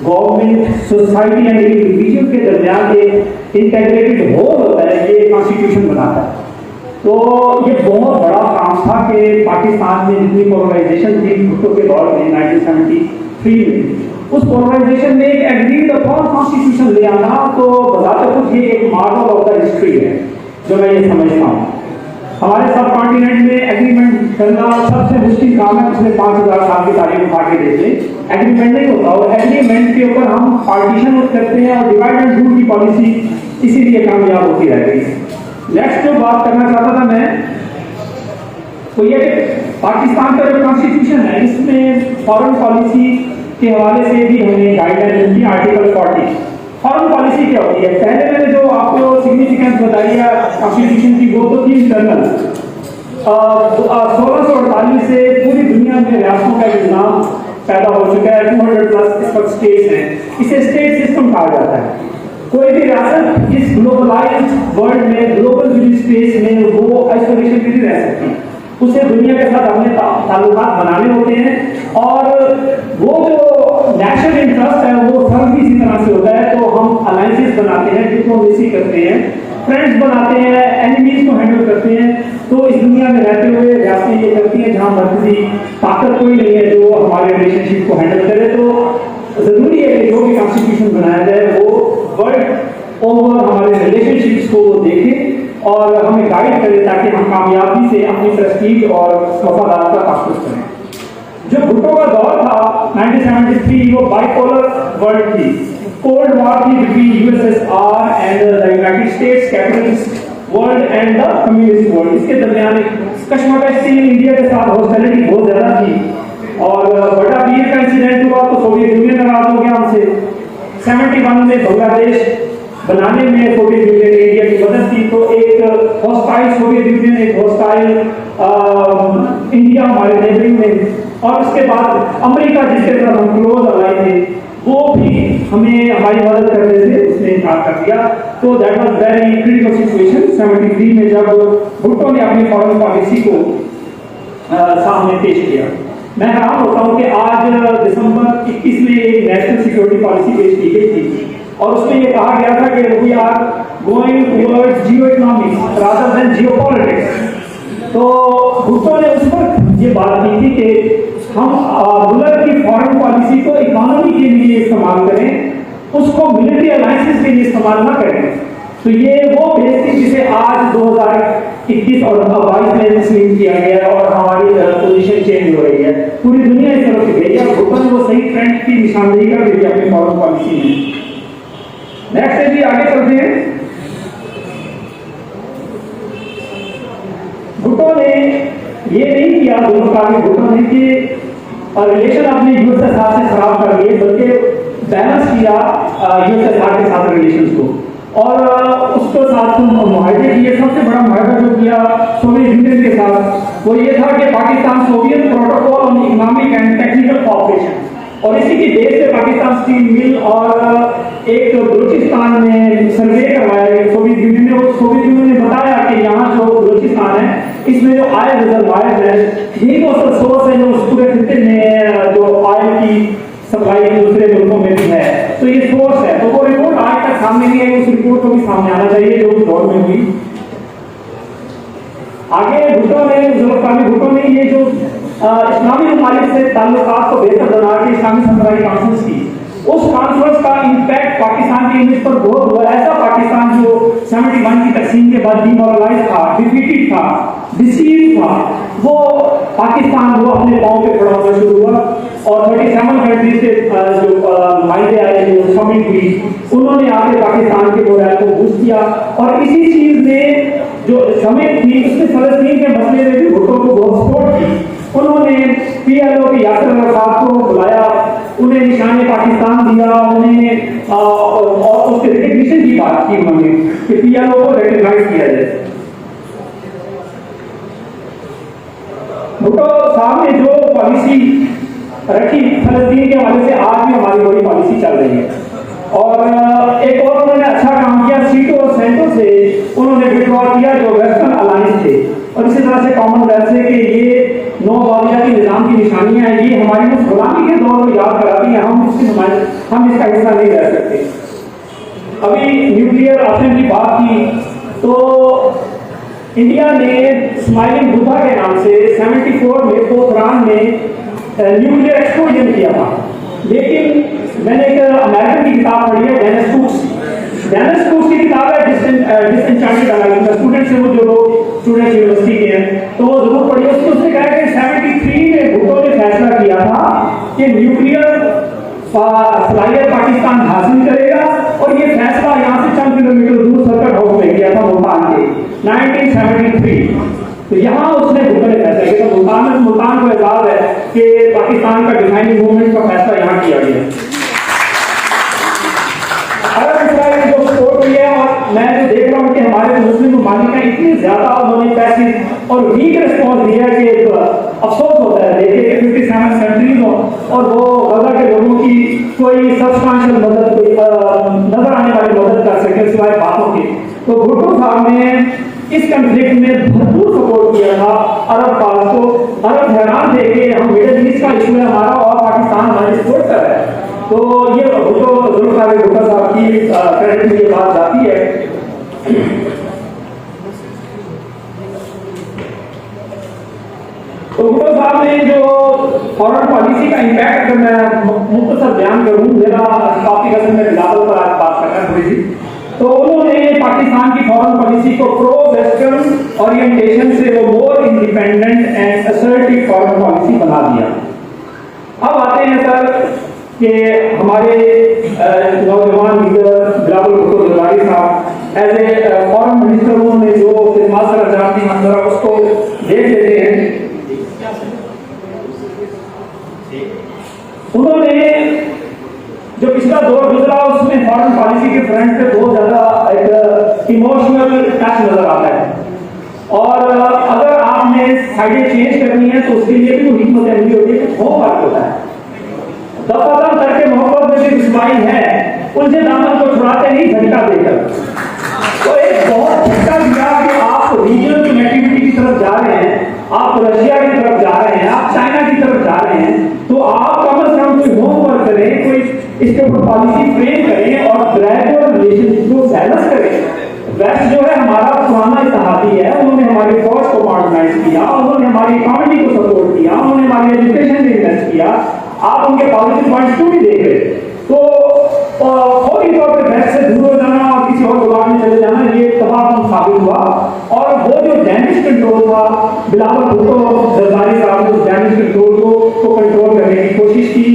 Government, society and individual के दरमियान एक इंटेग्रेटेड होल होता है, ये कॉन्स्टिट्यूशन बनाता है। तो ये बहुत बड़ा काम था कि पाकिस्तान में जितनी पोलराइजेशन थी भुट्टो के दौर में 1973 में, उस पोलराइजेशन में एक एग्रीड अपॉन कॉन्स्टिट्यूशन ले आना तो बजाते खुद ये एक मॉडल ऑफ द हिस्ट्री है जो मैं ये समझता हूँ। हमारे सब कॉन्टिनेंट में एग्रीमेंट करना सबसे मुश्किल काम है। पिछले 5000 साल की तारीख उठा के देख लें, एग्रीमेंट नहीं होता और एग्रीमेंट के ऊपर हम पार्टीशन करते हैं और डिवाइड एंड रूल की पॉलिसी इसीलिए कामयाब होती रह गई। नेक्स्ट जो बात करना चाहता था मैं, तो ये पाकिस्तान का जो कॉन्स्टिट्यूशन है इसमें फॉरेन पॉलिसी के हवाले से भी हमने गाइडलाइन दी। आर्टिकल 40 फॉरेन पॉलिसी क्या होती है, पहले मैंने जो आपको सिग्निफिकेंस बताई है कॉन्स्टिट्यूशन की वो तो थी इंटरनल। 1648 से पूरी दुनिया में रियासतों का निज़ाम पैदा हो चुका है। 200 प्लस इस वक्त स्टेट्स हैं, इसे स्टेट सिस्टम कहा जाता है। कोई भी रियासत इस ग्लोबलाइज्ड वर्ल्ड में, ग्लोबल स्पेस में वो आइसोलेशन में नहीं रह सकती, उसे दुनिया के साथ अपने ताल्लुकात बनाने होते हैं और वो जो नेशनल इंटरेस्ट है वो सर्व भी इसी तरह से होता है। तो हम अलायंसेस बनाते हैं, डिप्लोमेसी करते हैं, फ्रेंड्स बनाते हैं, एनिमीज को हैंडल करते हैं। तो इस दुनिया में रहते हुए रियासतें ये करती हैं जहाँ मर्कजी ताकत कोई नहीं है जो हमारे रिलेशनशिप को हैंडल करे। तो जरूरी है कि जो भी कॉन्स्टिट्यूशन बनाया जाए वो वर्ल्ड ओवर हमारे रिलेशनशिप्स को देखे और हमें गाइड करे ताकि हम कामयाबी से अपनी प्रेस्टीज और वफादार का तहफ़्फ़ुज़ करें। जो भुट्टो का दौर था 1973, वो बाइपोलर वर्ल्ड थी। कोल्ड वॉर थी between USSR and the United states, capitalist world and the communist world. इसके दरमियान कश्मकश थी, इंडिया के साथ हॉस्टिलिटी बहुत ज्यादा थी और बड़ा वीर का इंसिडेंट हुआ तो सोवियत यूनियन नाराज हो गया हमसे। 71 में बांग्लादेश बनाने में सोवियत यूनियन ने इंडिया की मदद की। तो एक हॉस्टाइल सोवियत यूनियन, एक हॉस्टाइल इंडिया हमारे नेबरिंग में, और उसके बाद अमेरिका जिसके साथ हम क्लोज अलाई थे वो भी हमें हमारी मदद करने से उसने इनकार कर दिया। तो that was very critical situation 73 में जब भुट्टो ने अपनी फॉरेन पॉलिसी को सामने पेश किया। मैं हैरान होता हूँ कि आज दिसंबर 21 में एक नेशनल सिक्योरिटी पॉलिसी पेश की गई थी और उसमें ये कहा गया था कि we are going towards geo economics rather than geo politics. तो भुट्टो ने उस वक्त ये बात की थी कि हम मुल्क की फॉरेन पॉलिसी को इकोनॉमी के लिए इस्तेमाल करें, उसको मिलिट्री अलायंसेस के लिए इस्तेमाल ना करें। तो ये वो बेस थी जिसे आज 2021 और 22 में तस्लीम किया गया और हमारी पोजीशन चेंज हो रही है। पूरी दुनिया इस तरफ से गई है। भुट्टो ने वो सही ट्रेंड की निशानदेही कर दी अपनी फॉरेन पॉलिसी में। नेक्स्ट भी आगे चलते हैं। भुट्टो ने ये नहीं किया दोनों काम, भुट्टो ने कि रिलेशन अपने यूएसएसआर से खराब कर दिए, बल्कि बैलेंस किया यूएसएसआर के साथ रिलेशंस को और उसके साथ मुआहदे किए। सबसे बड़ा मुआहदा जो किया सोवियत यूनियन के साथ वो ये था कि Pakistan Soviet protocol on economic and technical cooperation, और इसी की बेस पे पाकिस्तान स्टील मिल और एक बलूचिस्तान में सर्वे करवाया सोवियत यूनियन ने। और सोवियत यूनियन ने बताया कि यहाँ जो बलूचिस्तान है इसमें जो ऑयल रिजर्वायर है यही वो सोर्स है जो पूरे खिते में जो ऑयल की सप्लाई दूसरे मुल्कों में भी है, तो ये सोर्स है। तो वो रिपोर्ट आज तक सामने नहीं आई, उस रिपोर्ट को भी सामने आना चाहिए जो उस दौर में हुई। आगे भुट्टो ने ये जो इस्लामी ममालिक से ताल्लुकात को बेहतर बना के इस्लामी समुदाय कॉन्फ्रेंस की, उस कॉन्फ्रेंस का इम्पैक्ट पाकिस्तान के इमेज पर बहुत हुआ। ऐसा पाकिस्तान जो 71 की तकसीम के बाद डिमोरलाइज था, डिफीटेड था, डिसीव था, वो पाकिस्तान वो अपने पांव पे खड़ा होना शुरू हुआ। और 37 कंट्री से जो मायदे आए, जो समिट हुई, उन्होंने आके पाकिस्तान के मोरल को बूस्ट किया। और इसी चीज ने जो समिट थी उसने फलस्तीन के मसले में भी भुट्टो को बहुत सपोर्ट की। उन्होंने पीएलओ की यासर अरफात को बुलाया, उन्हें निशाने पाकिस्तान दिया, उन्हें और उसके रिकग्निशन की बात की उन्होंने कि पीएलओ को रिकग्नाइज किया जाए। भुट्टो साहब ने जो पॉलिसी रखी फलस्तीन के हवाले से आज भी हमारी वही पॉलिसी चल रही है। और एक और उन्होंने अच्छा काम किया, सीटो और सेंटो से उन्होंने विड्रॉ किया जो वेस्टर्न अलायंस थे, और इसी तरह से कॉमनवेल्थ से कि ये 9 बालिया के निजाम इस्लाम की निशानियां हैं, ये हमारी उस गुलामी के दौर को याद कराती हैं। हम इसका हिस्सा नहीं रह सकते। अभी न्यूक्लियर आर्सन की बात की तो इंडिया ने स्माइलिंग बुद्धा के नाम से 74 में पोखरान में न्यूक्लियर एक्सप्लोजन किया था। लेकिन मैंने एक अमेरिकन की किताब पढ़ी है, डेनिस कुक्स की किताब है डिसएन्चेंटेड अलाइव, स्टूडेंट से वो जो लोग स्टूडेंट यूनिवर्सिटी के हैं तो वो जरूर पढ़िए। उसने कहा कि 73 में भुट्टो ने फैसला किया था कि न्यूक्लियर सलाहियत पाकिस्तान हासिल करेगा, और ये फैसला यहाँ से चंद किलोमीटर दूर सर्किट हाउस में किया था मुल्तान के 1973। तो यहाँ उसने भुट्टो ने फैसला किया था। मुल्तान को एजाज है कि पाकिस्तान का डिफाइनिंग मूवमेंट का फैसला यहाँ किया गया। अरब इसराइल जो सपोर्ट हुई है, और मैं जो देख रहा हूँ कि हमारे मुस्लिम ममालिक हैं इतनी ज्यादा उन्होंने पैसे और वीक रिस्पॉन्स दिया कि अफसोस होता है देखे कि 57 कंट्रीज हो और वो गजा के लोगों की कोई सब्सटेंशियल मदद, कोई नजर आने वाली मदद कर सके सिवाय बातों की। तो भुट्टो साहब ने इस कंफ्लिक्ट में भरपूर सपोर्ट किया था अरब पास को। अरब हैरान थे कि हम मिडिल ईस्ट का इशू है हमारा और पाकिस्तान हमारी सपोर्ट कर रहा है। तो ये भुट्टो साहब की क्रेडिट में ये बात जाती है। तो भुट्टो साहब ने जो फॉरेन पॉलिसी का इम्पैक्ट, अगर मैं मुख्तसर बयान करूं, मेरा काफी कसम में बिलावल पर आज बात करना थोड़ी सी, तो उन्होंने पाकिस्तान की फॉरेन पॉलिसी को प्रो वेस्टर्न ओरिएंटेशन से वो more independent and assertive foreign policy बना दिया। अब आते हैं सर कि हमारे नौजवान लीडर बिलावल भुट्टो जरदारी साहब एज ए फॉरेन मिनिस्टर उन्होंने जो खिदमत सर अंजाम दी, हम जरा उसको देख लेते हैं। उन्होंने जो पिछला दौर गुजरा उसमें फॉरेन पॉलिसी के फ्रंट पे बहुत ज्यादा एक इमोशनल टच नजर आता है, और अगर आपने साइडें चेंज करनी है तो उसके लिए भी कोई हिम्मत नहीं होती है, बहुत फर्क होता है। दफादार करके मोहब्बत में जो इस्माइल है उनसे दामन को छुड़ाते नहीं झटका देकर, तो एक बहुत झटका दिया कि आप रीजनल कनेक्टिविटी की तरफ जा रहे हैं, आप रशिया की तरफ जा रहे हैं, आप चाइना की तरफ जा रहे हैं, तो आप कम से कम कोई होमवर्क करें, कोई इसके ऊपर पॉलिसी फ्रेम करें और ग्रेजुअल रिलेशनशिप को बैलेंस करें। वेस्ट जो है हमारा पुराना इत्तेहादी है, उन्होंने हमारी फौज को मॉडर्नाइज किया, उन्होंने हमारी इकोनॉमी को सपोर्ट किया, उन्होंने हमारी एजुकेशन में इन्वेस्ट किया। आप उनके पॉलिसी पॉइंट्स क्यों नहीं देख रहे? तो फौरी तौर पर वेस्ट से दूर हो जाना और किसी और गुलाम में चले जाना ये तबाह साबित हुआ। और वो जो डैमेज कंट्रोल था, बिलावल भुट्टो जरदारी साहब ने उस डैमेज कंट्रोल को कंट्रोल करने की कोशिश की।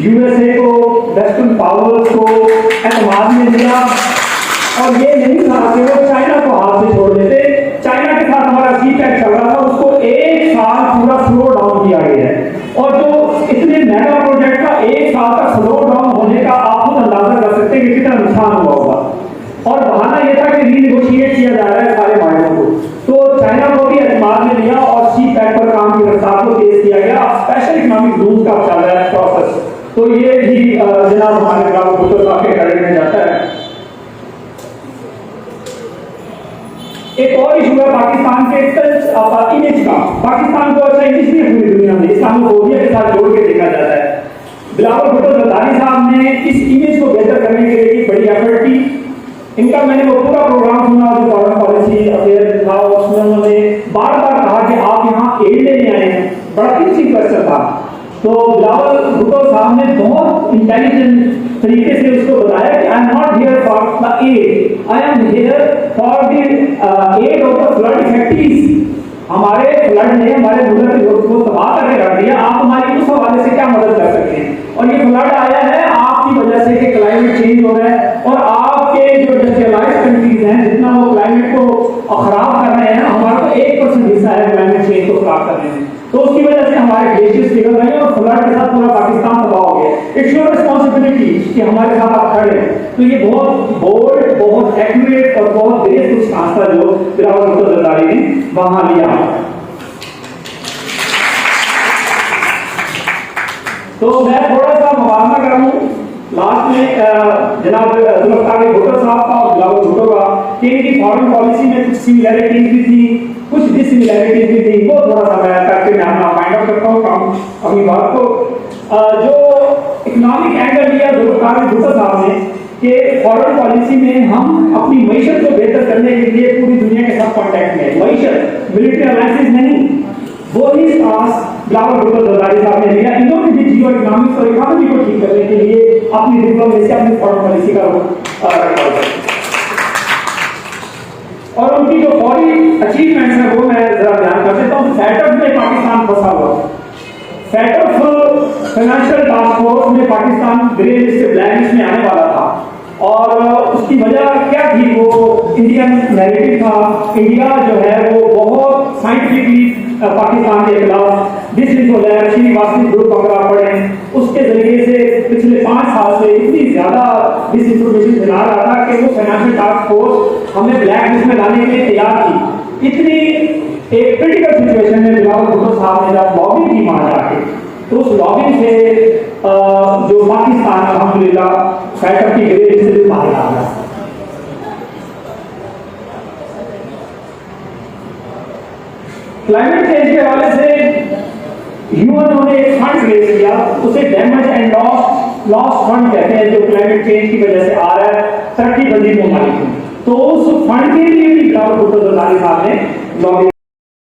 यूएसए को, वेस्टर्न पावर्स को एतमाद में लिया, और ये नहीं था कि वो चाइना को हाथ से छोड़ देते। चाइना के साथ हमारा सीपैक चल रहा था, उसको एक साल पूरा स्लो डाउन किया गया है, और जो इतने मेगा प्रोजेक्ट का एक साल का स्लो डाउन होने का आप खुद अंदाजा कर सकते हैं कि कितना नुकसान हुआ होगा। और बहाना यह था कि रीनेगोशिएट किया जा रहा है सारे मायनों को, तो चाइना को भी एतमाद में लिया और सीपैक पर काम की रफ्तार को तेज किया गया। स्पेशल इकोनॉमिक जोन का चल रहा है प्रोसेस, तो ये भी जनाब हमारे बिलावल भुट्टो साहब के क्रेडिट में जाता है। एक और इशू है पाकिस्तान के इमेज का। पाकिस्तान को अच्छा इमेज नहीं है पूरी दुनिया में, इस्लामोफोबिया के साथ जोड़ के देखा जाता है। बिलावल भुट्टो जरदारी साहब ने इस इमेज को बेहतर करने के लिए बड़ी एफर्ट की। इनका मैंने वो पूरा प्रोग्राम सुना जो फॉरेन पॉलिसी अफेयर था, उसमें उन्होंने बार बार कहा कि आप यहाँ एड लेने आए हैं, बड़ा इंटरेस्टिंग क्वेश्चन था। तो बिलावल भुट्टो साहब ने बहुत इंटेलिजेंट तरीके से उसको बताया कि I am not here for the aid, I am here for the aid of the flood effectives. हमारे फ्लड ने हमारे मुल्क को तबाह करके रख दिया, आप हमारी उस हवाले से क्या मदद कर सकते हैं? और ये फ्लड आया है आपकी वजह से कि क्लाइमेट चेंज हो रहा है, और आपके जो इंडस्ट्रियलाइज्ड कंट्रीज हैं जितना वो क्लाइमेट को खराब कर रहे हैं, हमारा तो 1% हिस्सा है क्लाइमेट चेंज को खराब करने में, तो उसकी वजह से हमारे ग्लेशियर्स पिघल रहे हैं और फ्लड के साथ पूरा पाकिस्तान तबाह हो गया। इट्स योर रिस्पांसिबिलिटी कि हमारे साथ आप खड़े हैं। तो ये बहुत बोल्ड, बहुत एक्यूरेट और बहुत बेहद कुछ था जो बिलावल भुट्टो जरदारी ने वहां लिया। तो मैं थोड़ा सा मुकाबला करूं लास्ट में जनाब जुल्फ़िकार भुट्टो साहब का और बिलावल भुट्टो का कि इनकी फॉरेन पॉलिसी में कुछ सिमिलैरिटीज भी थी, कुछ डिसिमिलैरिटीज भी थी, वो थोड़ा सा मैं करके यहाँ फाइंड आउट करता हूँ काम अपनी बात को। जो इकोनॉमिक एंगल लिया जुल्फ़िकार भुट्टो साहब ने कि फॉरेन पॉलिसी में हम अपनी मईशत को बेहतर करने के लिए पूरी दुनिया के साथ कॉन्टैक्ट में, मईशत मिलिट्री अलायंसेस नहीं, वो ही टास्क बिलावल भुट्टो ज़रदारी साहब ने लिया। इन्होंने भी जियो इकोनॉमिक्स और इकोनॉमी को ठीक करने के लिए अपनी डिप्लोमेसी, अपनी फॉरेन पॉलिसी का और उनकी जो फौरी अचीवमेंट्स है वो मैं जरा ध्यान कर देता हूँ। सेटअप में पाकिस्तान फंसा हुआ, सेटअप फाइनेंशियल टास्क फोर्स में पाकिस्तान ग्रे लिस्ट से ब्लैक लिस्ट में आने वाला था और उसकी वजह क्या थी? वो इंडियन नैरेटिव था। इंडिया जो है वो बहुत साइंटिफिकली पाकिस्तान के खिलाफ डिसइंफॉर्मेशन श्रीवास्तव ग्रुप अगर आप पढ़ें उसके जरिए से पिछले 5 साल से इतनी ज्यादा डिसइंफॉर्मेशन फैला रहा था कि वो फाइनेंशियल टास्क फोर्स हमें ब्लैक लिस्ट में लाने के लिए तैयार थी। इतनी एक क्रिटिकल सिचुएशन में बिलावल भुट्टो साहब ने जब लॉबिंग की वहां जाके, तो उस लॉबिंग से जो पाकिस्तान अल्हम्दुलिल्लाह सेटअप की ग्रे लिस्ट से बाहर आ गया। क्लाइमेट चेंज के हवाले से यूएन ने एक फंड रेज किया, उसे डैमेज एंड लॉस फंड कहते हैं, जो क्लाइमेट चेंज की वजह से आ रहा है तरक्की पजीर ममालिक में। तो उस फंड के लिए भी बिलावल भुट्टो ज़रदारी साहब ने लॉबिंग